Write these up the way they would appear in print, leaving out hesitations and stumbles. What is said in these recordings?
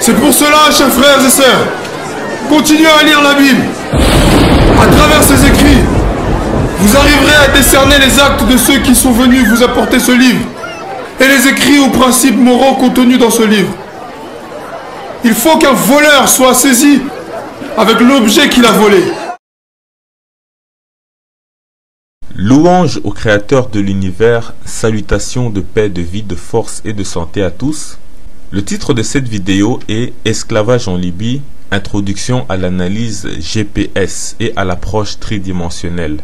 C'est pour cela, chers frères et sœurs, continuez à lire la Bible. À travers ces écrits, vous arriverez à décerner les actes de ceux qui sont venus vous apporter ce livre et les écrits ou principes moraux contenus dans ce livre. Il faut qu'un voleur soit saisi avec l'objet qu'il a volé. Louange au Créateur de l'univers, salutations de paix, de vie, de force et de santé à tous. Le titre de cette vidéo est « Esclavage en Libye, introduction à l'analyse GPS et à l'approche tridimensionnelle ».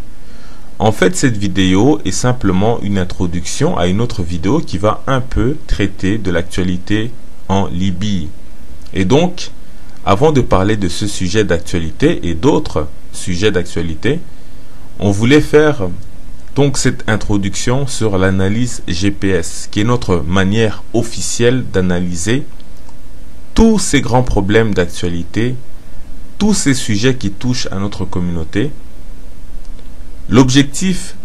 En fait, cette vidéo est simplement une introduction à une autre vidéo qui va un peu traiter de l'actualité en Libye. Et donc, avant de parler de ce sujet d'actualité et d'autres sujets d'actualité, on voulait faire donc cette introduction sur l'analyse GPS, qui est notre manière officielle d'analyser tous ces grands problèmes d'actualité, tous ces sujets qui touchent à notre communauté. L'objectif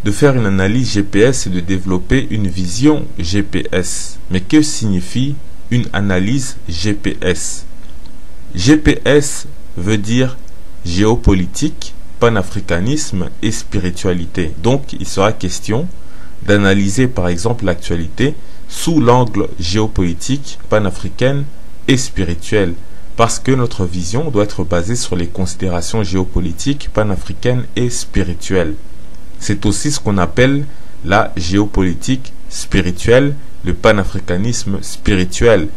de faire une analyse GPS est de développer une vision GPS. Mais que signifie une analyse GPS? GPS veut dire géopolitique, panafricanisme et spiritualité. Donc, il sera question d'analyser par exemple l'actualité sous l'angle géopolitique, panafricaine et spirituelle, parce que notre vision doit être basée sur les considérations géopolitiques, panafricaines et spirituelles. C'est aussi ce qu'on appelle la géopolitique spirituelle, le panafricanisme spirituel,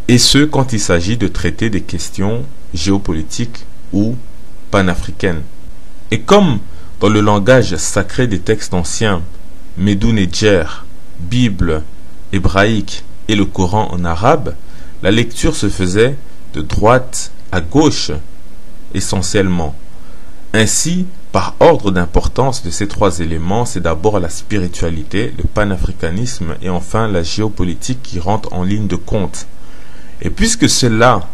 et ce quand il s'agit de traiter des questions géopolitiques ou panafricaines. Et comme dans le langage sacré des textes anciens, Medunedjer, Bible hébraïque et le Coran en arabe, la lecture se faisait de droite à gauche essentiellement. Ainsi, par ordre d'importance de ces trois éléments, c'est d'abord la spiritualité, le panafricanisme et enfin la géopolitique qui rentrent en ligne de compte. Et puisque cela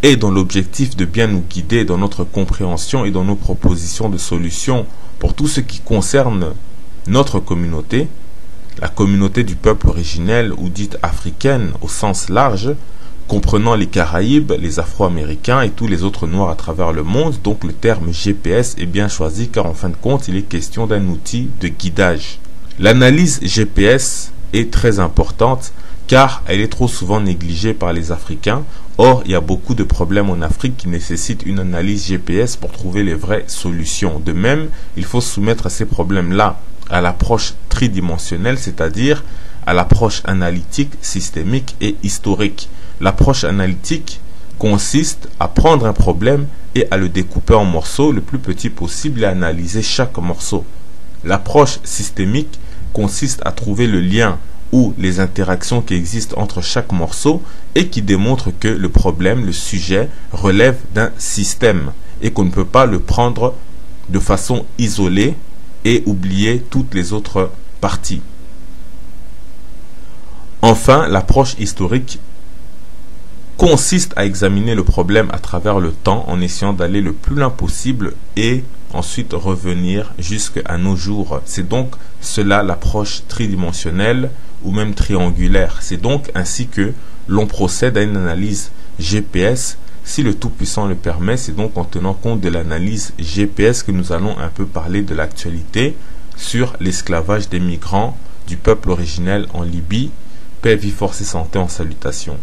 est dans l'objectif de bien nous guider dans notre compréhension et dans nos propositions de solutions pour tout ce qui concerne notre communauté, la communauté du peuple originel ou dite africaine au sens large, comprenant les Caraïbes, les Afro-Américains et tous les autres Noirs à travers le monde, donc le terme GPS est bien choisi car en fin de compte il est question d'un outil de guidage. L'analyse GPS est très importante car elle est trop souvent négligée par les Africains. Or, il y a beaucoup de problèmes en Afrique qui nécessitent une analyse GPS pour trouver les vraies solutions. De même, il faut soumettre ces problèmes-là à l'approche tridimensionnelle, c'est-à-dire à l'approche analytique, systémique et historique. L'approche analytique consiste à prendre un problème et à le découper en morceaux le plus petit possible et à analyser chaque morceau. L'approche systémique consiste à trouver le lien ou les interactions qui existent entre chaque morceau et qui démontrent que le problème, le sujet, relève d'un système et qu'on ne peut pas le prendre de façon isolée et oublier toutes les autres parties. Enfin, l'approche historique consiste à examiner le problème à travers le temps en essayant d'aller le plus loin possible et ensuite revenir jusqu'à nos jours. C'est donc cela l'approche tridimensionnelle ou même triangulaire. C'est donc ainsi que l'on procède à une analyse GPS si le Tout-Puissant le permet. C'est donc en tenant compte de l'analyse GPS que nous allons un peu parler de l'actualité sur l'esclavage des migrants du peuple originel en Libye. Paix, vie, force et santé en salutation.